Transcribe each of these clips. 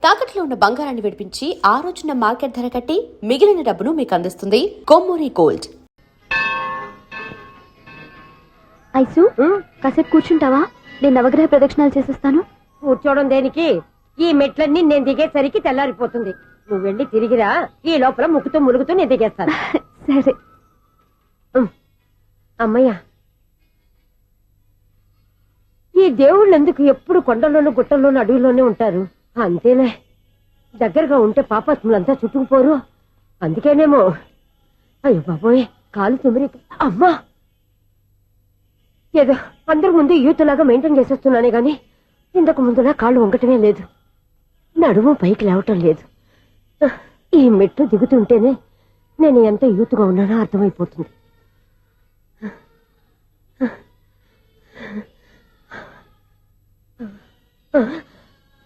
తాకట్లో ఉన్న బంగారాన్ని విడిపించి ఆ రోజున మార్కెట్ ధర కట్టి మిగిలిన డబ్బును మీకు అందిస్తుంది కొమ్మూరి గోల్డ్. ఐసు, కాసేపు కూర్చుంటావా? నేను నవగ్రహ ప్రదక్షిణాలు చేసేస్తాను. కూర్చోవడం దేనికి? ఈ మెట్లన్నీ నేను దిగేసరికి తెల్లారిపోతుంది. నువ్వు వెళ్ళి తిరిగిరా, ఈ లోపల ముక్కుతూ ములుగుతూ నేను దిగేస్తాను. సరే అమ్మయ్యా. ఈ దేవుళ్ళు ఎందుకు ఎప్పుడు కొండల్లోనూ గుట్టల్లోనూ అడవిలోనే ఉంటారు? అంతేలే, దగ్గరగా ఉంటే పాపాత్ములంతా చుట్టుకుపోరు. అందుకేనేమో. అయ్యో బాబోయ్, కాలు తుమ్మిరి. అమ్మా, ఏదో అందరి ముందు యూత్లాగా మెయింటైన్ చేసేస్తున్నానే గాని ఇంతకు ముందులా కాళ్ళు వంకటమే లేదు, నడుము పైకి లేవటం లేదు. ఈ మెట్లు దిగుతుంటేనే నేను ఎంత యూత్గా ఉన్నానో అర్థమైపోతుంది.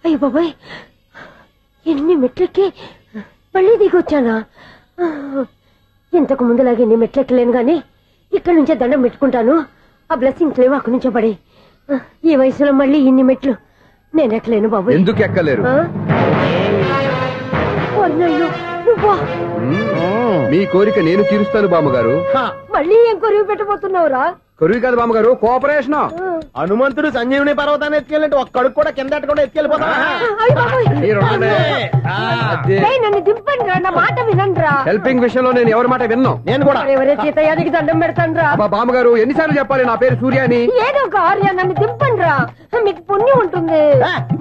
అయ్య బాబాయ్, ఎన్ని మెట్లెక్కి మళ్ళీ దిగొచ్చానా? ఇంతకు ముందులాగే ఎన్ని మెట్లెక్కలేను గాని ఇక్కడి నుంచే దండం పెట్టుకుంటాను. ఆ బ్లెస్సింగ్స్ లేవు అక్కడి నుంచో పడి. ఈ వయసులో మళ్ళీ ఇన్ని మెట్లు నేను ఎక్కలేను బాబు. ఎందుకు ఎక్కలేరు? మీ కోరిక నేను తీరుస్తాను బామ్మగారు. మళ్ళీ ఏం కొరివి పెట్టబోతున్నావురా? కొరివి కాదు బామ్మగారు, కోఆపరేషన్. హనుమంతుడు సంజీవుని పర్వతాన్ని ఎత్తుకెళ్ళినట్టు ఒక్కడికి కూడా కింద కూడా ఎత్తుకెళ్ళిపోతా. నన్ను దింపండి రా, నా మాట వినండిరా. హెల్పింగ్ విషయంలో నేను ఎవరి మాట విన్నాను. నేను కూడా ఎవరే సీతయ్యానికి దండం పెడతాను రా. బామ్మగారు ఎన్నిసార్లు చెప్పాలి నా పేరు సూర్యాని? ఏదో ఒక ఆర్య, నన్ను దింపండి రా, మీకు పుణ్యం ఉంటుంది.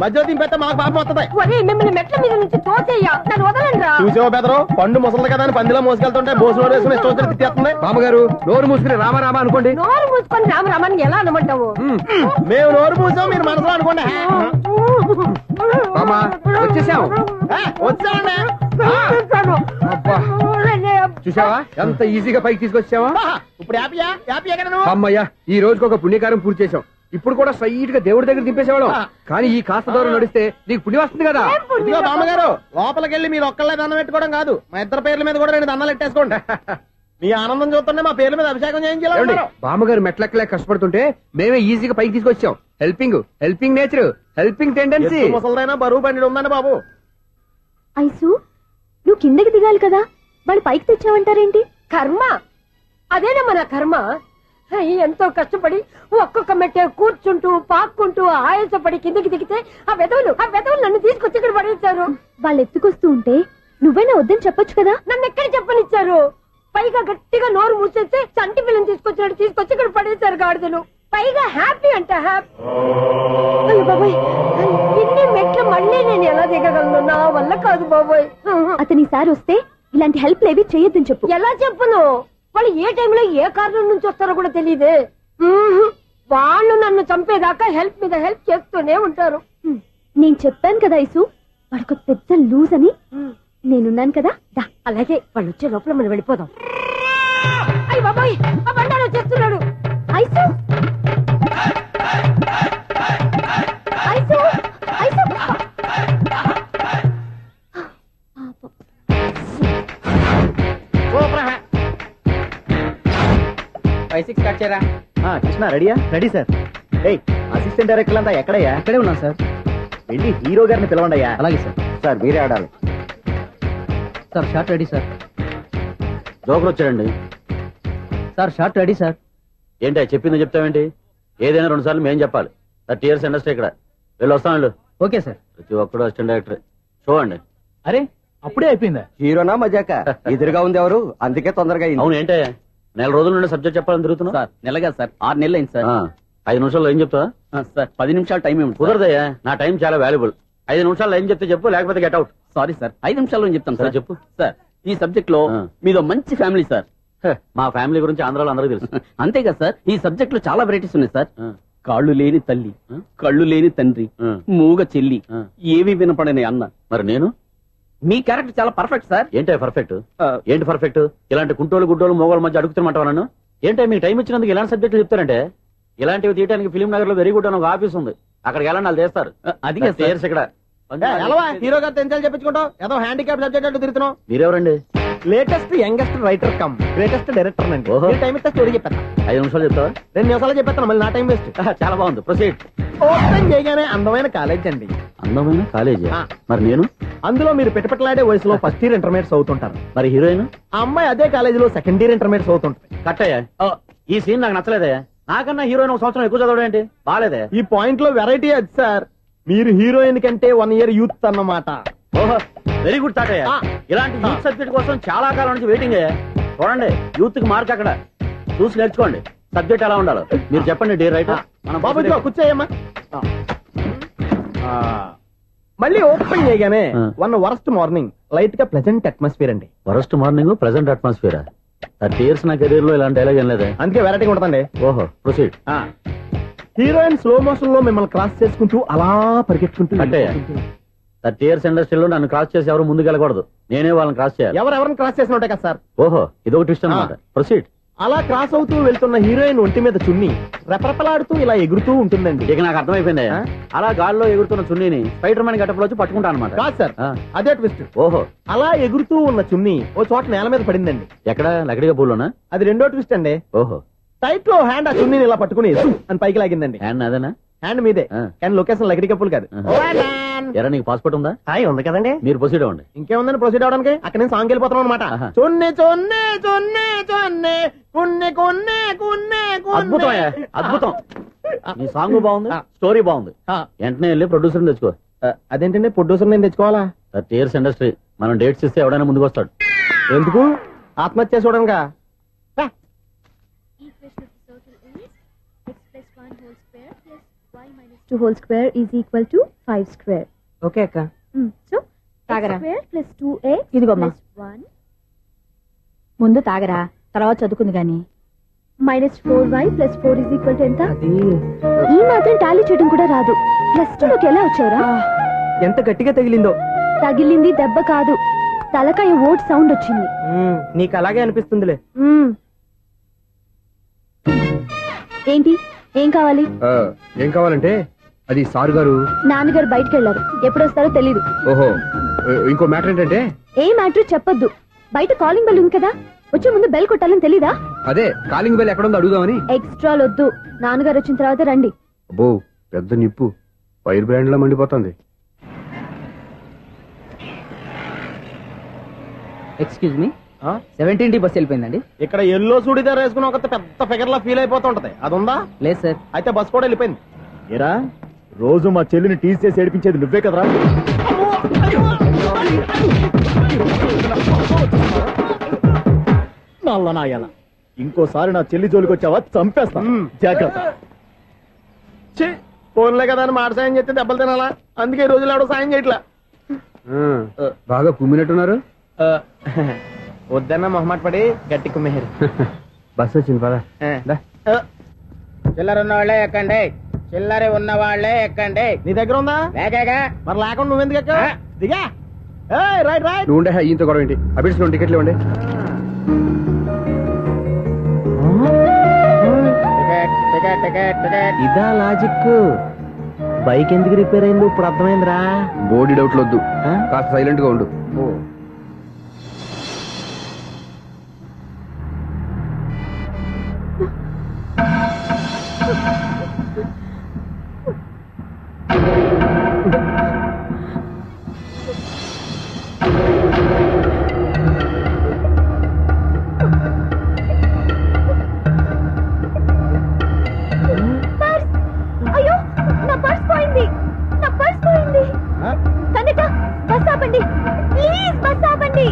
మధ్యలో దింపేస్తే మాకు పాపం వస్తుంది. ఒరే, మిమ్మల్ని మెట్ల మీద నుంచి తోసేయ్యా, నన్ను వదలండి రా. చూసావో బెదరు, పండు ముసలి కదా అని పందిలో మోసుకెళ్తుంటే బోసులో వేసుకుని ఇష్టం తిట్టేస్తుంది. బామ్మగారు నోరు మూసుకుని రామారామ అనుకోండి. నోరు మూసుకొని రామరామని ఎలా అనమంటావు? మేము నోరు మూసాం, మీరు మనసులో అనుకోండి. బామ్మ వచ్చేసాం. వచ్చానండి. అబ్బా, చూసావా ఎంత ఈజీగా పైకి తీసుకొచ్చావా? ఇప్పుడు హ్యాపీ ఎక్కడ నువ్వు? అమ్మయ్యా, ఈ రోజుకి ఒక పుణ్యకారం పూర్తి చేసాం. ఇప్పుడు కూడా స్ట్రైట్ గా దేవుడి దగ్గర దింపేసేవాళ్ళం. కానీ ఈ కాస్త దూరం నడిస్తే నీకు పుణ్యం వస్తుంది కదా. ఇదిగో బామ్మగారు, లోపలికి వెళ్ళి మీరు ఒక్కళ్ళే దండం పెట్టుకోవడం కాదు, మా ఇద్దరు పేర్ల మీద కూడా 2 దండాలు ఎట్టేసుకోండి. మీ ఆనందం చూస్తుంటే మా పేర్ల మీద అభిషేకం చేయించాలి. బామ్మగారు మెట్లెక్కలే కష్టపడుతుంటే మేమే ఈజీగా పైకి తీసుకొచ్చాం. Helping nature, helping tendency. ముసలైనా బరువు బండి ఉందండి బాబు. ఐసు, నువ్వు కిందకి దిగాలి కదా, వాళ్ళు పైకి తెచ్చావంటారేంటి? కర్మ, అదేనమ్మా నా కర్మ. ఎంతో కష్టపడి ఒక్కొక్క మెట్టే కూర్చుంటూ పాక్కుంటూ ఆయాసపడి కిందకి దిగితే ఆ వెధవులు నన్ను తీసుకొచ్చి ఇక్కడ పడేశారు. వాళ్ళు ఎత్తుకొస్తూ ఉంటే నువ్వేనా వద్దని చెప్పొచ్చు కదా. నన్ను ఎక్కడ చెప్పనిచ్చారు? పైగా గట్టిగా నోరు మూసేస్తే చంటి పిల్లని తీసుకొచ్చినట్టు తీసుకొచ్చి ఇక్కడ పడేశారు గాడిదలు. పైగా హ్యాపీ అంట హ్యాపీ. అయ్యో బాబోయ్, ఇన్ని మెట్లు మళ్ళీ నేను ఎలా దిగగలను? నా వల్ల కాదు బాబోయ్. అతని సారి వస్తే ఇలాంటి హెల్ప్ లేవి చేయొద్దని చెప్పు. ఎలా చెప్పును? వాళ్ళు ఏ టైంలో ఏ కారణం నుంచి వస్తారో కూడా తెలియదే. వాళ్ళు నన్ను చంపేదాకా హెల్ప్ మీద హెల్ప్ చేస్తూనే ఉంటారు. నేను చెప్పాను కదా ఐసు, వాడికి పెద్ద లూజ్ అని. నేనున్నాను కదా. అలాగే, వాళ్ళు వచ్చే లోపల మనం వెళ్ళిపోదాం. అయ్య బాబాయ్, ఆ బండారు వచ్చేస్తున్నాడు. Ice, ice, ice. 5-6 స్టార్ట్ చేయరా. కృష్ణ రెడీయా? Ready sir. అసిస్టెంట్ డైరెక్టర్ అంతా ఎక్కడయ్యా? ఇక్కడే ఉన్నాం సార్. వెళ్ళి హీరో గారిని పిలవండి అయ్యా. అలాగే సార్. సార్ మీరే ఆడాలి sir. Short ready sir. Joker వచ్చాడండి సార్. Short ready sir. ఏంటి చెప్పింది చెప్తావేంటి? ఏదైనా 2 సార్లు మేం చెప్పాలి. 30 years ఇండస్ట్రీ ఇక్కడ. వెళ్ళి వస్తాను. Okay sir. ప్రతి ఒక్కడు అసిస్టెంట్ డైరెక్టర్. చూడండి. అరే, అప్పుడే అయిపోయిందా? హీరోనా మజాక? ఎదురుగా ఉంది ఎవరు, అందుకే తొందరగా. అవును, ఏంటే 4 రోజుల నుండి సబ్జెక్ట్ చెప్పాలని తిరుగుతున్నా సార్. నెలగా సార్, 6 నెలలు అయింది సార్. 5 నిమిషాల్లో ఏం చెప్తా సార్? 10 నిమిషాలు టైం ఏమి కుదరదయ్యా, నా టైం చాలా వాల్యుబుల్. 5 నిమిషాల్లో ఏం చెప్తే చెప్పు, లేకపోతే గెట్ అవుట్. సారీ సార్, 5 నిమిషాల్లో చెప్తాను సార్. చెప్పు సార్, ఈ సబ్జెక్ట్ లో మీదో మంచి ఫ్యామిలీ సార్. మా ఫ్యామిలీ గురించి ఆంధ్రాలో అందరికీ తెలుసు. అంతేగా సార్, ఈ సబ్జెక్ట్ లో చాలా వెరైటీస్ ఉన్నాయి సార్. కాళ్ళు లేని తల్లి, కళ్ళు లేని తండ్రి, మూగ చెల్లి, ఏవి వినపడని అన్న. మరి నేను? మీ క్యారెక్టర్ చాలా పర్ఫెక్ట్ సార్. ఏంటి పర్ఫెక్ట్? ఏంటి పర్ఫెక్ట్? ఇలాంటి కుంటోలు గుడ్డోలు మోగోళ్ళ మధ్య అడుగుతున్నమాట నన్ను. ఏంటంటే మీకు టైం ఇచ్చినందుకు ఇలాంటి సబ్జెక్టులు చెప్తారంటే? ఇలాంటివి తీయడానికి ఫిలిం నగర్ లో వెరీ గుడ్ అని ఒక ఆఫీస్ ఉంది, అక్కడికి వెళ్ళండి, వాళ్ళు చేస్తారు. అది ఇక్కడ హీరో గారు తెంచాలి చెప్పించుకుంటాం, ఏదో హ్యాండిక్యాప్ సబ్జెక్ట్ అంటూ తిరుగుతున్నాం. మీరెవరండి? Latest youngest writer cum greatest director అండి. టైం ఇస్తే స్టోరీ చెప్పేస్తా. 5 నిమిషాలు చెప్తావా? 2 నిమిషాలు చెప్పేస్తాను, మళ్ళీ నా టైం వేస్ట్. చాలా బాగుంది, ప్రొసీడ్. ఓపెన్ చేయగానే అందమైన కాలేజ్ అండి. అందమైన కాలేజీ ఆ. మరి నేను అందులో మీరు పెట్టలాడే వయసులో ఫస్ట్ ఇయర్ ఇంటర్మీడియట్స్ అవుతుంటారు. మరి హీరోయిన్ ఆ అమ్మాయి అదే కాలేజీలో సెకండ్ ఇయర్ ఇంటర్మీడియట్స్ అవుతుంటది. కట్టయ్యా ఈ సీన్ నాకు నచ్చలేదే. నాకన్నా హీరోయిన్ ఒక సంవత్సరం ఎక్కువ చదవడం ఏంటి? బాలేదే. ఈ పాయింట్ లో వెరైటీ అది సార్. మీరు హీరోయిన్ కంటే 1 year యూత్ అన్నమాట. ఓహో వెరీ గుడ్ తాటయ్య. ఆ. ఇలాంటి యూత్ సబ్జెక్ట్ కోసం చాలా కాలం నుంచి వెయిటింగ్. చూడండి యూత్ కి మార్క్ అక్కడ చూసి నేర్చుకోండి. సబ్జెక్ట్ ఎలా ఉండాలో మీరు చెప్పండి డియర్ రైటర్. మనం బాబు ఇదిగో కూర్చోయమ్మా. మళ్ళీ ఓపెన్ చేయగానే ఆ. వన్ వరస్ట్ మార్నింగ్ లైట్ గా ప్లెజెంట్ అట్మాస్ఫియర్ అండి. First morning present atmosphere 30 years నా కెరీర్ లో ఇలాంటి డైలాగ్ ఏం లేదే. అందుకే వెరైటీగా ఉంటుందండి. ఓహో ప్రొసీడ్. హీరోయిన్ స్లో మోషన్ లో మిమ్మల్ని క్రాస్ చేసుకుంటూ అలా పరిగెట్టుకుంటూ కట్టయ్య 30 years ఇండస్ట్రీలో నన్ను క్రాస్ చేసి ఎవరు ముందుకు వెళ్ళకూడదు. నేనే వాళ్ళని క్రాస్ చేయాలి. ఎవరెవరిని క్రాస్ చేసిన ఉంటాయి కదా సార్. ఓహో ఇదొక ట్విస్ట్ అన్నమాట. ప్రొసీడ్. అలా క్రాస్ అవుతూ వెళ్తున్న హీరోయిన్ ఒంటి మీద చున్ని రెపరెపలాడుతూ ఇలా ఎగురుతూ ఉంటుందండి. ఇక నాకు అర్థమైపోయింది. ఆ? అలా గాల్లో ఎగురుతున్న చున్నీని స్పైడర్ మ్యాన్ గట్టపులో వచ్చి పట్టుకుంటా అనమాట. కాదు సార్, ఆ. అదే ట్విస్ట్. ఓహో అలా ఎగురుతూ ఉన్న చున్ని ఓ చోట నేల మీద పడిందండి. ఎక్కడ లకడిగా పూల్లోనా? అది రెండో ట్విస్ట్ అండి. ఓహో టైట్ లో హ్యాండ్ ఆ చున్నీని ఇలా పట్టుకుని జుమ్ అని పైకి లాగిందండి. హ్యాండ్ అదేనా? హ్యాండ్ మీదే ఆ. కానీ లొకేషన్ లకడి కప్పులు కాదు. ఎరా నీకు పాస్పోర్ట్ ఉందా? హాయ్ ఉంది కదండి. మీరు ప్రొసీడ్ అవ్వండి. ఇంకేముందని ప్రొసీడ్ అవడానికి అక్కడ నేను సాంగ్ వెళ్ళిపోతున్నాం అనమాట. ఆహా. చున్ని చున్ని చున్ని చున్ని కున్ని కున్ని కున్ని అద్భుతం అయ్యా, అద్భుతం. నీ సాంగ్ బాగుంది, ఆ. స్టోరీ బాగుంది. ఆ. వెంటనే వెళ్ళి ప్రొడ్యూసర్ తెచ్చుకో. అదేంటండి ప్రొడ్యూసర్ నేను తెచ్చుకోవాలా? 30 years ఇండస్ట్రీ మనం డేట్స్ ఇస్తే ఎవడైనా ముందుకు వస్తాడు. ఎందుకు? ఆత్మహత్య చూడనుగా. Two whole square is equal to 5 square. Okay అక్క. So తాగరా. x square plus 2a ఇదిగోమ్మా. plus 1 ముందు తాగరా, తర్వాత చదువుకుంది గాని. minus 4y plus 4 is equal to ఎంత? అది ఈ మాత్రం టాలీ చేయడం కూడా రాదు. ప్లస్ 2 లోకి ఎలా వచ్చారా? ఎంత గట్టిగా తగిలిందో. తగిలింది దెబ్బ కాదు, తలకాయ ఓట్ సౌండ్ వచ్చింది. నీకు అలాగే అనిపిస్తుందిలే. ఏంటి, ఏం కావాలి? ఏం కావాలంటే అది సారు గారు. నాన్నగారు బయటకు వెళ్ళారు, ఎప్పుడు వస్తారో తెలీదు. ఓహో ఇంకో మ్యాటర్ ఏంటంటే ఏ మ్యాటర్ చెప్పొద్దు. బయట కాలింగ్ బెల్ ఉంది కదా, వచ్చే ముందు బెల్ కొట్టాలని తెలీదా? అదే కాలింగ్ బెల్ ఎక్కడ ఉందో అడుగుదామని. ఎక్స్ట్రా వద్దు, నాన్నగారు వచ్చిన తర్వాత రండి. అబ్బో పెద్ద నిప్పు ఫైర్ బ్రాండ్ లా మండిపోతుంది. ఎక్స్క్యూజ్ మీ, 17D బస్ వెళ్ళిపోయిందండి. ఇక్కడ ఎల్లో చూడిదార్ వేసుకుని ఒక పెద్ద ఫిగర్ లా ఫీల్ అయిపోతుంటది, అది ఉందా? లేదు సార్. అయితే బస్ కూడా వెళ్ళిపోయింది. ఏరా రోజు మా చెల్లిని టీజ్ చేసి ఏడిపించేది నువ్వే కదరా? నల్ల నాయాల, ఇంకోసారి నా చెల్లి జోలికి వచ్చావా చంపేస్తా, జాగ్రత్త. ఫోన్లే కదా అని మాట సాయం చేస్తే దెబ్బలు తినాలా? అందుకే ఈ రోజులు ఎవడో సాయం చేయట్లా. బాగా కుమ్మినట్టున్నారు. వద్దన్న మొహమాట పడి గట్టి కుమ్మేరు. బస్ వచ్చింది పద. చిల్లర ఉన్న వాళ్ళే ఎక్కండి, చిల్లర ఉన్న వాళ్ళే ఎక్కండి. నీ దగ్గర ఉందా? లేకేగా మరి లేకుండా నువ్వెందుకు ఎక్కావు? దిగా. Right right. నువ్వు ఉండే ఈయంతో గొడవ ఏంటి? అబిడ్స్ లో టికెట్లు ఇవ్వండి. Ticket ticket ticket ticket. ఇదా లాజిక్. బైక్ ఎందుకు రిపేర్ అయింది ఇప్పుడు అర్థమైందిరా. బోడీ డౌట్లు వద్దు, కాస్త సైలెంట్ గా ఉండు. అయ్యో, నా పర్స్ పోయింది, నా పర్స్ పోయింది. కండక్టర్, బస్ ఆపండి ప్లీజ్, బస్ ఆపండి.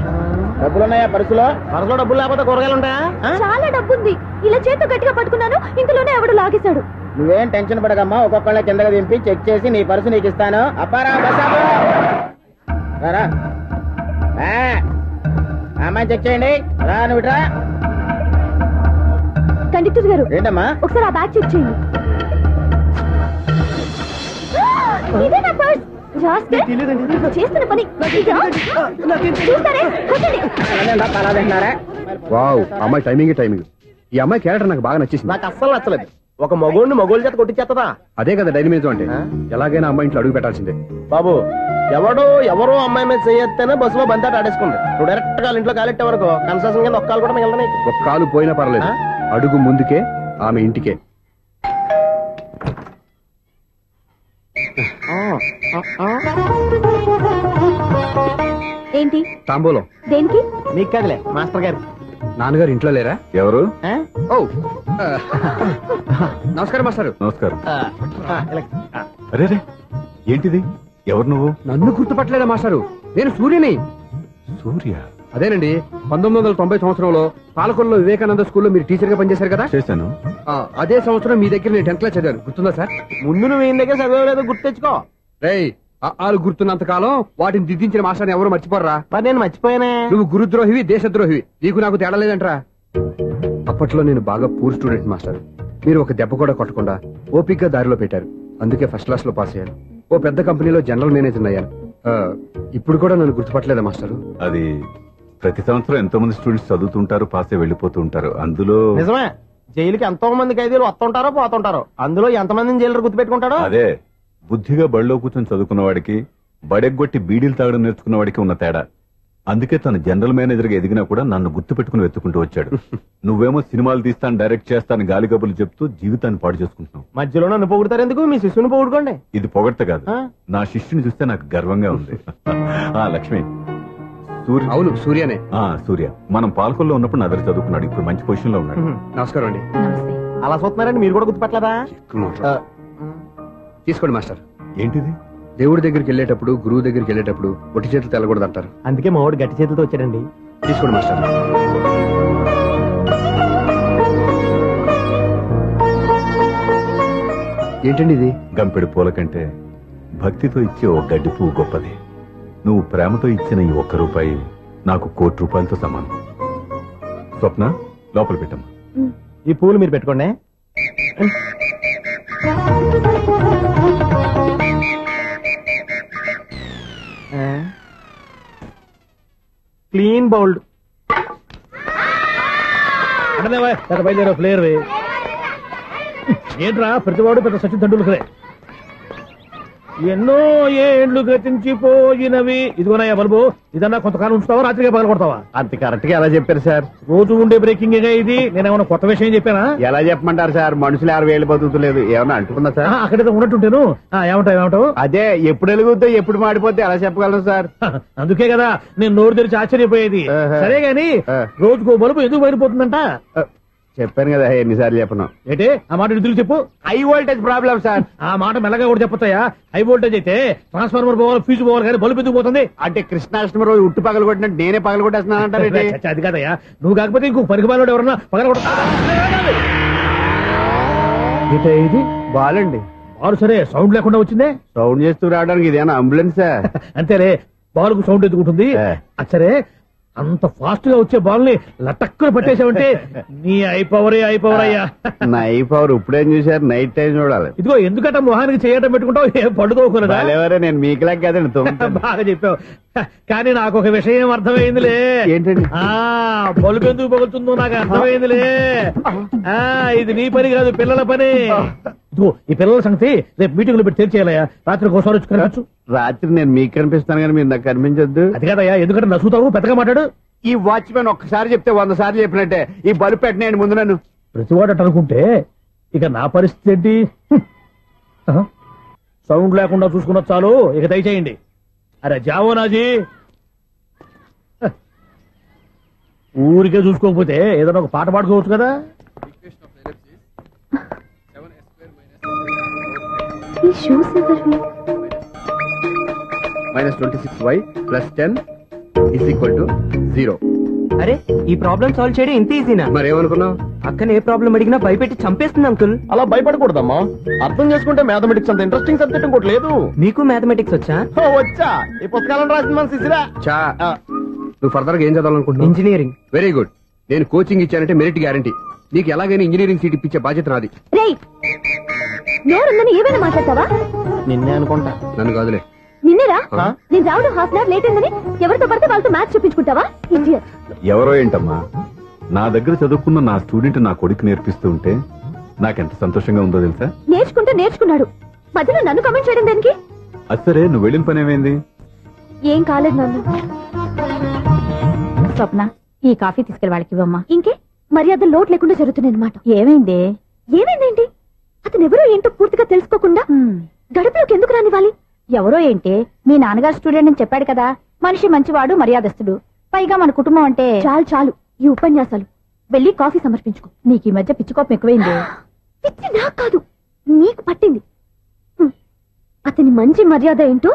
డబ్బులున్నాయా పర్సులో? పరసలో డబ్బులు లేకపోతే కూరగాయలు ఉంటాయా? చాలా డబ్బుంది, ఇలా చేత్తో గట్టిగా పట్టుకున్నాను, ఇంతలోనే ఎవడు లాగేశాడు. నువ్వేం టెన్షన్ పడకమ్మా, ఒక్కొక్కళ్ళ కిందకి దింపి చెక్ చేసి నీ పర్సు నీకు ఇస్తాను. అప్పారా బస్ ఆపు. రారా. అమ్మాయి చెక్ చేయండి. రా నువ్వు రా. కండక్టర్ గారు, ఏంటమ్మా? ఒకసారి ఆ బ్యాగ్ చెక్ చేయండి. ఇదే నా పర్స్. చేస్తున్న పని చూస్తారే, కొట్టండి. అలా తింటున్నారా? వావ్, అమ్మాయి టైమింగ్ టైమింగ్. ఈ అమ్మాయి క్యారెక్టర్ నాకు బాగా నచ్చేసింది. నాకు అస్సలు నచ్చలేదు. ఒక మగోడిని మగోళ్ళ చేత కొట్టించేస్తుందా? అదే కదా డైనమిజం అంటే. ఎలాగైనా అమ్మాయి ఇంట్లో అడుగు పెట్టాల్సిందే. బాబు, ఎవరో అమ్మాయి మీద చేయొత్తేనే బస్సులో బంతాట ఆడేసుకుంది. నువ్వు డైరెక్ట్ గా ఇంట్లో కాలెట్టే వరకు కన్సెషన్ కింద ఒక్కలు కూడా మిగలదు నీకు. ఒక కాలు పోయినా పర్లేదు, అడుగు ముందుకే, ఆమె ఇంటికే. ఏంటి తాంబూలం. దేనికి? మీకు కదలే మాస్టర్ గారు. నాన్నగారు ఇంట్లో లేరా? ఎవరు? ఆ? ఓ నమస్కారం మాస్టారు. నమస్కారం. ఇలా. అరే రే, ఏంటిది? ఎవరు నువ్వు? నన్ను గుర్తుపట్టలేదా మాస్టారు? నేను సూర్యని. సూర్య? అదేనండి, 1990 సంవత్సరంలో పాలకొల్లో వివేకానంద స్కూల్లో మీరు టీచర్ గా పనిచేశారు కదా. చేశాను. అదే సంవత్సరం మీ దగ్గర నేను 10th క్లాస్ చదివాను, గుర్తుందా సార్? ముందు నువ్వు ఈయన దగ్గర చదవలేదు, గుర్తు తెచ్చుకో. రేయ్, ఆలు గుర్తున్నంత కాలం వాటిని దిద్దించిన మాస్టర్ని ఎవరు మర్చిపోర్రా. మరి నేను మర్చిపోయానే. నువ్వు గురుద్రోహివి, దేశద్రోహివి. నీకు నాకు తేడా లేదంట్రా. అప్పట్లో నేను బాగా పూర్ స్టూడెంట్ మాస్టర్. మీరు ఒక దెబ్బ కూడా కొట్టకుండా ఓపిగ్గా దారిలో పెట్టారు. అందుకే ఫస్ట్ క్లాస్ లో పాస్ అయ్యాను. ఓ పెద్ద కంపెనీలో జనరల్ మేనేజర్ అయ్యాను. ఇప్పుడు కూడా నన్ను గుర్తుపట్టలేదా మాస్టర్? అది ప్రతి సంవత్సరం ఎంతో మంది స్టూడెంట్స్ చదువుతుంటారు, పాస్ అయి వెళ్ళిపోతూ ఉంటారు. అందులో నిజమే, జైలుకి ఎంతో మంది ఖైదీలు వస్తుంటారో పోతుంటారో. అందులో ఎంతమందిని జైలు గుర్తు పెట్టుకుంటాడో. అదే బుద్ధిగా బడిలో కూర్చొని చదువుకున్న వాడికి, బడెగ్గొట్టి బీడీలు తాగడం నేర్చుకున్న వాడికి ఉన్న తేడా. అందుకే తను జనరల్ మేనేజర్ గా ఎదిగినా కూడా నన్ను గుర్తు పెట్టుకుని వెతుకుంటూ వచ్చాడు. నువ్వేమో సినిమాలు తీస్తాను, డైరెక్ట్ చేస్తాను గాలి కబుర్లు చెప్తూ జీవితాన్ని పాడు చేసుకుంటున్నావు. మధ్యలో నన్ను పొగుడతారు ఎందుకు? మీ శిష్యుని పొగుడుకోండి. ఇది పొగడ్త కాదు, ఆ? నా శిష్యుని చూస్తే నాకు గర్వంగా ఉంది. లక్ష్మి, సూర్య. అవును, సూర్యనే. సూర్య మనం పాలకొల్లో ఉన్నప్పుడు నా దగ్గర చదువుకున్నాడు. ఇప్పుడు మంచి పొజిషన్ లో ఉన్నాడు. నమస్కారం అండి. నమస్తే. అలా చూస్తున్నారండి, మీరు కూడా గుర్తుపట్టలేదా? తీసుకోండి మాస్టర్. ఏంటిది? దేవుడి దగ్గరికి వెళ్ళేటప్పుడు, గురువు దగ్గరికి వెళ్ళేటప్పుడు ఒట్టి చేతులు తెల్లకూడదు అంటారు. అందుకే మా వాడు గట్టి చేతులతో వచ్చాడండి. తీసుకోండి మాస్టర్. ఏంటండి ఇది? గంపెడు పూల కంటే భక్తితో ఇచ్చే ఓ గడ్డి పువ్వు గొప్పది. నువ్వు ప్రేమతో ఇచ్చిన ఈ ₹1 నాకు ₹1,00,00,000 సమానం. స్వప్న, లోపల పెట్టమ్మా. ఈ పూలు మీరు పెట్టుకోండి. Clean bowled. బయలుదేరా ప్లేయర్ ఏంట్రా ప్రతివాడు పెద్ద సచిన్ తెండూల్కరే. ఎన్నో ఏండ్లు గతించిపోయినవి. ఇదిగోనయ్యా బల్బు, ఇదన్నా కొంతకాలం ఉంచుతావా, రాత్రిగా పగల కొడతావా? అంత కరెక్ట్ గా ఎలా చెప్పారు సార్? రోజు ఉండే బ్రేకింగ్ ఇది. నేనేమన్నా కొత్త విషయం చెప్పానా? ఎలా చెప్పమంటారు సార్? మనుషులు 60,000 బతుకుతలేదు. ఏమన్నా అంటున్నా సార్? అక్కడైతే ఉన్నట్టుంటాను. ఏమంటావు? అదే ఎప్పుడు వెలుగుతో ఎప్పుడు మాడిపోతే ఎలా చెప్పగలను సార్? అందుకే కదా నేను నోరు తెరిచి ఆశ్చర్యపోయేది. సరే గాని రోజుకో బల్బు ఎందుకు బయటపోతుందంట? చెప్పాను కదా ఎన్నిసార్లు చెప్పను. ఏంటి ఆ మాట నిధులు చెప్పు. High voltage problem sir. ఆ మాట మెల్లగా కూడా చెప్పొచ్చాయా? హై వోల్టేజ్ అయితే ట్రాన్స్ఫార్మర్ పోవాలి, ఫ్యూజ్ పోవాలి, కానీ బల్బు ఎందుకు పోతుంది? అంటే కృష్ణాష్టమి రోజు ఉట్టు పగలు కొట్టినట్టు నేనే పగలు కొట్టేస్తున్నానంటారు. అది కాదయ్యా, నువ్వు కాకపోతే ఇంకో పరిగబాలు ఎవరన్నా పగల ఇది బాలండి. బాలు సరే సౌండ్ లేకుండా వచ్చిందే. సౌండ్ చేస్తూ రావడానికి ఇదేనా అంబులెన్స్? అంతేలే, బాలుకు సౌండ్ ఎందుకుంటుంది. సరే అంత ఫాస్ట్ గా వచ్చే బాల్ ని లటక్కున పట్టేసావంటే నీ ఐపవర్ అయ్యా. నై పవర్ ఇప్పుడేం చూసారు? నైట్ టైం చూడాలి. ఇదిగో ఎందుకంటే మొహానికి చేయటం పెట్టుకుంటావు, ఏం పడుకోకూడదా? నేను మీకులాగా కదండి. బాగా చెప్పావు. కానీ నాకు ఒక విషయం అర్థమైందిలే. ఏంటండి? బల్బు ఎందుకు పగులుతుందో నాకు అర్థమైందిలే. ఇది నీ పని కాదు, పిల్లల పని. ఇదిగో ఈ పిల్లల సంగతి రేపు మీటింగ్ లో పెట్టి తెలిసేయాలయ్యా. రాత్రి ఒకసారి వచ్చి కనిపించు. రాత్రి నేను మీకు కనిపిస్తాను కానీ మీరు నాకు కనిపించొద్దు. అది కాదయ్యా, ఎందుకంటే నసుతావు, పెద్దగా మాట్లాడు. ఈ వాచ్మెన్ ఒక్కసారి చెప్తే 100 సార్లు చెప్పినట్టే. ఈ బల్బు పెట్టినాయండి ముందు నన్ను. ప్రతివాడట అనుకుంటే ఇక నా పరిస్థితి ఏంటి? సౌండ్ లేకుండా చూసుకున్న చాలు, ఇక దయచేయండి. అరే జావో నాజీ, ఊరికే చూసుకోకపోతే ఏదైనా ఒక పాట పాడుకోవచ్చు కదా. ఈ షూస్ ఎవరివి? -26y + 10 = 0. అరే ఈ ప్రాబ్లం సాల్వ్ చేయడం ఇంత ఈజీనా? మరేమనుకున్నావు? అక్కనే ఏ ప్రాబ్లం అడిగినా భయపెట్టి చంపేస్తుంది అంకుల్. అలా భయపడకూడదమ్మా. అర్థం చేసుకుంటే మ్యాథమెటిక్స్ అంత ఇంట్రెస్టింగ్ సబ్జెక్ట్ ఇంకోటి లేదు. మీకు మ్యాథమెటిక్స్ వచ్చా? వచ్చా, ఈ పుస్తకాలను రాసిన మన శిశిరా. చా, నువ్వు ఫర్దర్ గా ఏం చదవాలనుకుంటున్నావు? ఇంజనీరింగ్. Very good. నేను కోచింగ్ ఇచ్చానంటే మెరిట్ గ్యారంటీ. నీకు ఎలాగైనా ఇంజనీరింగ్ సీట్ ఇప్పించే బాధ్యత నాది. రేయ్, నోరుందని ఏమైనా మాట్లాడతావా? నిన్నే అనుకుంటా. నన్ను కాదులే. నిన్నేరా? నేను రావడం హాఫ్ అన్ అవర్ లేట్ అయిందని ఎవరితో పడితే వాళ్ళతో మ్యాచ్ చూపించుకుంటావా? ఇడియట్. ఎవరో ఏంటమ్మా, నా దగ్గర చదువుకున్న నా స్టూడెంట్ నా కొడుకు నేర్పిస్తూ ఉంటే నాకెంత సంతోషంగా ఉందో తెలుసా? నేర్చుకుంటే నేర్చుకున్నాడు, మధ్యలో నన్ను కమెంట్ చేయడం దేనికి? అది సరే, నువ్వు వెళ్ళిన పని ఏమైంది? ఏం కాలేదు నాన్న. స్వప్న, ఈ కాఫీ తీసుకెళ్ళి వాళ్ళకి ఇవ్వమ్మా. ఇంకే మర్యాద లోటు లేకుండా జరుగుతున్నాయి అనమాట. ఏమైంది? ఏమైందేంటి? అతను ఎవరో ఏంటో పూర్తిగా తెలుసుకోకుండా గడుపులోకి ఎందుకు రానివ్వాలి? ఎవరో ఏంటే మీ నాన్నగారు స్టూడెంట్ అని చెప్పాడు కదా. మనిషి మంచివాడు, మర్యాదస్తుడు. పైగా మన కుటుంబం అంటే చాలు చాలు ఈ ఉపన్యాసాలు. వెళ్ళి కాఫీ సమర్పించుకో. నీకు ఈ మధ్య పిచ్చుకోపం ఎక్కువైంది. పిచ్చి నాకు కాదు, నీకు పట్టింది. అతని మంచి మర్యాద ఏంటో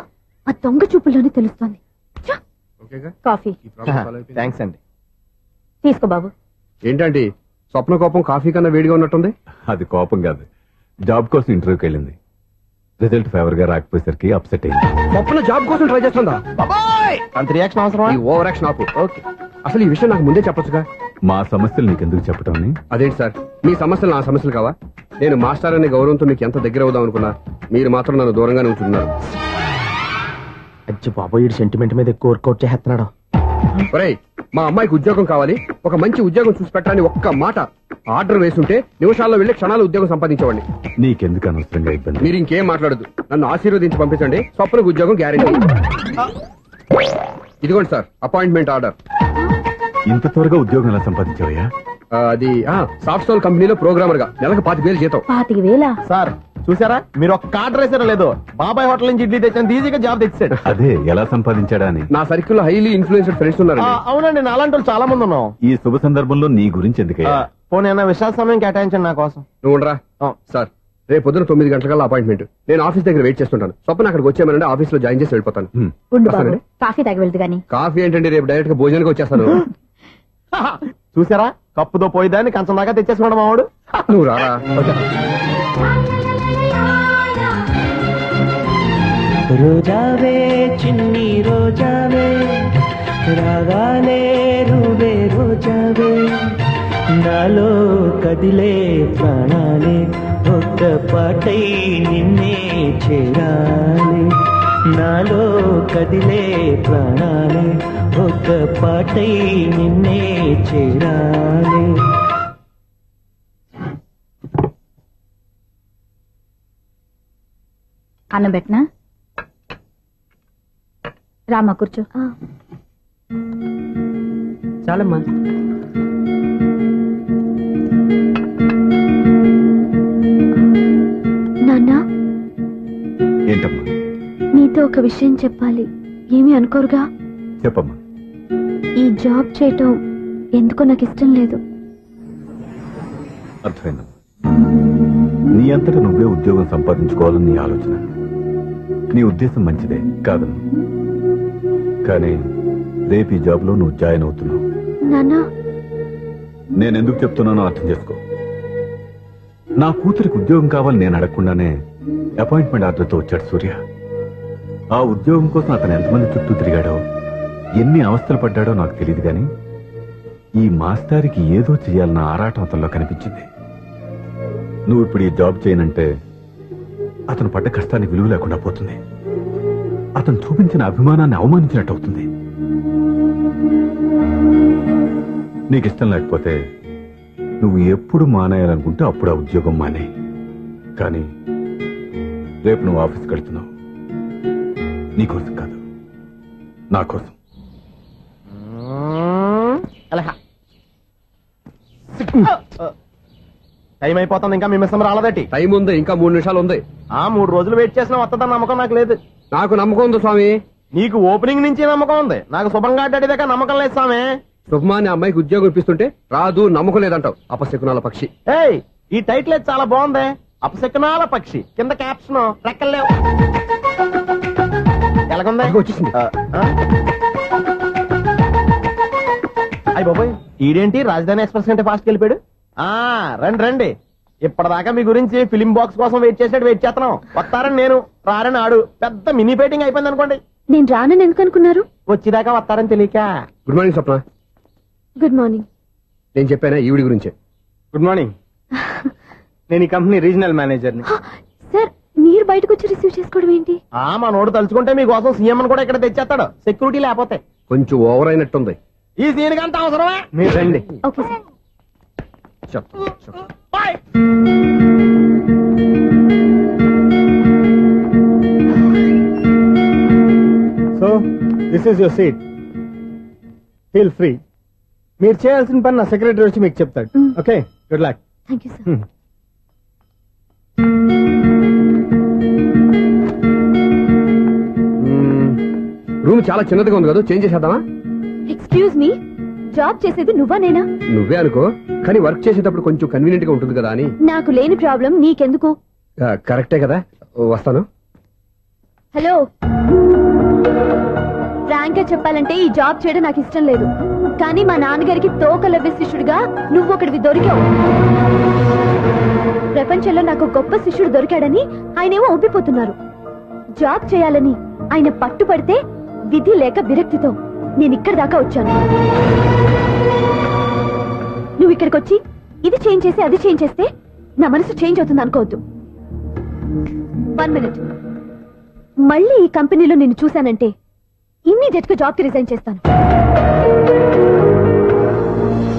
ఆ దొంగ చూపుల్లోనే తెలుస్తోంది. ఛ! ఓకేగా? కాఫీ ఈ ప్రాబ్లం సాల్వ్ అయిపోయింది. థ్యాంక్స్ అండి. తీసుకో బాబు. ఏంటండి స్వప్న కోపం కాఫీ కన్నా వేడిగా ఉన్నట్టుంది? అది కోపం కాదు, జాబ్ కోసం ఇంటర్వ్యూకి వెళ్ళింది. రిజల్ట్ ఫేవర్ గా రాకపోయేసరికి అప్సెట్ అయింది. స్వప్న జాబ్ కోసం ట్రై చేస్తుందా? అంత రియాక్షన్ అవసరమా? ఈ ఓవర్ యాక్షన్ ఆపు. ఓకే, అసలు ఈ విషయం నాకు ముందే చెప్పొచ్చుగా. మా సమస్యలు నీకెందుకు చెప్పటం అని? అదేంటి సార్, మీ సమస్యలు నా సమస్యలు కావా? నేను మాస్టర్ అనే గౌరవంతో మీకు ఎంత దగ్గర అవుదాం అనుకున్నా, మీరు మాత్రం నన్ను దూరంగానే ఉంటున్నారు. అచ్చి బాబోయ్, ఈ సెంటిమెంట్ మీద ఎక్కువ వర్కౌట్ చేస్తున్నాడు. ఒరేయ్, మా అమ్మాయికి ఉద్యోగం కావాలి, ఒక మంచి ఉద్యోగం చూసి పెట్టాలని ఒక్క మాట ఆర్డర్ వేసుంటే నిమిషాల్లో వెళ్ళి క్షణాలు ఉద్యోగం సంపాదించేవాడిని. నీకెందుకు అనవసరంగా ఇబ్బంది? మీరు ఇంకేం మాట్లాడదు, నన్ను ఆశీర్వదించి పంపించండి. స్వప్నకు ఉద్యోగం గ్యారెంటీ. ఇదిగోండి సార్ అపాయింట్మెంట్ ఆర్డర్. ఇంత త్వరగా ఉద్యోగం ఎలా సంపాదించావయ్యా? అది సాఫ్ట్వేర్ కంపెనీలో ప్రోగ్రామర్ గా నెలకు 25,000 జీతం. 25,000? సార్ చూసారా, మీరు ఒక్క ఆర్డర్ వేసారో లేదో, బాబాయ్ హోటల్ నుంచి ఇడ్లీ తెచ్చాను, ఈజీగా జాబ్ తెచ్చాడు. అదే ఎలా సంపాదించాడా అని. నా సర్కిల్ లో హైలీ ఇన్ఫ్లుయెన్స్డ్ ఫ్రెండ్స్ ఉన్నారండి. అవునండి, నా అలాంటి వాళ్ళు చాలా మంది ఉన్నాం. ఈ శుభ సందర్భంలో నీ గురించి ఎందుకయ్యా? పోనీ అన్న విశాల సమయం కేటాయించండి నా కోసం. నువ్వు ఉండరా సార్, రేపు పొద్దున 9 గంటలకల్లా అపాయింట్మెంట్. నేను ఆఫీస్ దగ్గర వెయిట్ చేస్తుంటాను. స్వప్న అక్కడికి వచ్చేయమనంటే ఆఫీస్ లో జాయిన్ చేసి వెళ్ళిపోతాను. ఉండు బాబు, వస్తానండి. కాఫీ తాగి వెళ్దు గాని. కాఫీ ఏంటండి, రేపు డైరెక్ట్ గా భోజనానికి వచ్చేస్తాను. చూసారా, కప్పుతో పోయిదాన్ని కంచం దాకా తెచ్చేసుకోండి మావాడు. నువ్వు రారా. రోజావే చిన్ని రోజావే, రాగానే రూవే రోజావే, నాలో కదిలే ప్రాణాలే ఒక్క పాటై నిన్నే చేరాలి. నాలో కదిలే ప్రాణాలే ఒక్క పాటై నిన్నే చేరాలి. అన్నం పెట్టనా? రామా కూర్చో. చాలమ్మా. నాన్నా, ఏంటమ్మా? నీతో ఒక విషయం చెప్పాలి. ఏమీ అనుకోరుగా? చెప్పమ్మా. ఈ జాబ్ చేయటం ఎందుకో నాకు ఇష్టం లేదు. అర్థమైందమ్మా. నీ అంతటా నువ్వే ఉద్యోగం సంపాదించుకోవాలని నీ ఆలోచన. నీ ఉద్దేశం మంచిదే కాదను, కానీ రేపు ఈ జాబ్ లో నువ్వు జాయిన్ అవుతున్నావు. నాన్నా, నేనెందుకు చెప్తున్నానో అర్థం చేసుకో. నా కూతురికి ఉద్యోగం కావాలని నేను అడగకుండానే అపాయింట్మెంట్ ఆర్డర్తో వచ్చాడు సూర్య. ఆ ఉద్యోగం కోసం అతను ఎంతమంది చుట్టూ తిరిగాడో, ఎన్ని అవస్థలు పడ్డాడో నాకు తెలియదు, కానీ ఈ మాస్టారికి ఏదో చెయ్యాలన్న ఆరాటం అతనిలో కనిపించింది. నువ్వు ఇప్పుడు ఈ జాబ్ చేయనంటే అతను పడ్డ కష్టానికి విలువ లేకుండా పోతుంది. అతను చూపించిన అభిమానాన్ని అవమానించినట్టు అవుతుంది. నీకు ఇష్టం లేకపోతే నువ్వు ఎప్పుడు మానేయాలనుకుంటే అప్పుడు ఆ ఉద్యోగం మానే. కానీ రేపు నువ్వు ఆఫీస్కి వెళ్తున్నావు, నీకోసం కాదు, నా కోసం. టైం అయిపోతుంది, ఇంకా మీ మిస్సం రాలేదటి. టైం ఉంది, ఇంకా 3 నిమిషాలు ఉంది. 3 రోజులు వెయిట్ చేసిన వస్తుందని నమ్మకం నాకు లేదు. నాకు నమ్మకం ఉంది స్వామి. నీకు ఓపెనింగ్ నుంచి నమ్మకం ఉంది, నాకు శుభంగా అడ్డాడిదాకా నమ్మకం లేదు స్వామి. శుభమాని అమ్మాయికి ఉద్యోగం ఇప్పిస్తుంటే రాదు, నమ్మకం లేదంటావు. అపశకునాల పక్షి. ఏయ్, ఈ టైటిల్ అయితే చాలా బాగుంది. అపశకునాల పక్షి, కింద క్యాప్షన్ రెక్కలేవు. ఎలాగుంది? వచ్చేసింది. అయ్యి బాబోయ్, ఈడేంటి రాజధాని ఎక్స్ప్రెస్ కంటే ఫాస్ట్ వెళ్ళిపోయాడు. రండి రండి, ఇప్పటిదాకా మీ గురించి ఫిలిం బాక్స్ కోసం వెయిట్ చేస్తున్నాం. వస్తారని నేను, రారని ఆడు. పెద్ద మినీ పేటింగ్ అయిపోయింది అనుకోండి. నేను రానని ఎందుకు అనుకున్నారు? వచ్చేదాకా వస్తారని తెలియక. Good morning Swapna. Good morning. నేను చెప్పానా ఈవిడి గురించే. Good morning. నేను ఈ కంపెనీ రీజనల్ మేనేజర్ని. సార్, మీరు బయటకు వచ్చి రిసీవ్ చేసుకోవడం ఏంటి? మా నోడు తలుచుకుంటే మీకోసం సీఎం అని కూడా ఇక్కడ తెచ్చేస్తాడు, సెక్యూరిటీ లేకపోతే. కొంచెం ఓవర్ అయినట్టుంది. ఈ సీన్ కంటే అవసరమా? మీరు రండి. Okay sir. So this is your seat, feel free. మీరు చేయాల్సిన పని నా సెక్రటరీ వచ్చి మీకు చెప్తాడు. Okay, good luck. Thank you sir. Room చాలా చిన్నదిగా ఉంది కదా, చేంజ్ చేసేద్దామా? ఎక్స్క్యూజ్ మీ, జాబ్ చేసేది నువ్వా నేనా? నువ్వే అనుకో, కానీ వర్క్ చేసేటప్పుడు కొంచెం కన్వీనియంట్ గా ఉంటుంది కదా అని. నాకు లేని ప్రాబ్లం నీకెందుకు? కరెక్టే కదా, వస్తాను. హలో, ఫ్రాంక్ గా చెప్పాలంటే ఈ జాబ్ చేయడం నాకు ఇష్టం లేదు. కానీ మా నాన్నగారికి తోకలవ్య శిష్యుడిగా నువ్వు ఒకటివి దొరికావు. ప్రపంచంలో నాకు గొప్ప శిష్యుడు దొరికాడని ఆయనేమో ఒప్పిపోతున్నారు. జాబ్ చేయాలని ఆయన పట్టుపడితే విధి లేక విరక్తితో నేను ఇక్కడి దాకా వచ్చాను. నువ్వు ఇక్కడికి వచ్చి ఇది చేంజ్ చేసి అది చేంజ్ చేస్తే నా మనసు చేంజ్ అవుతుంది అనుకోవద్దు. 1 minute. మళ్ళీ ఈ కంపెనీలో నిన్ను చూశానంటే ఇమ్మీడియట్ గా జాబ్ కి రిజైన్ చేస్తాను.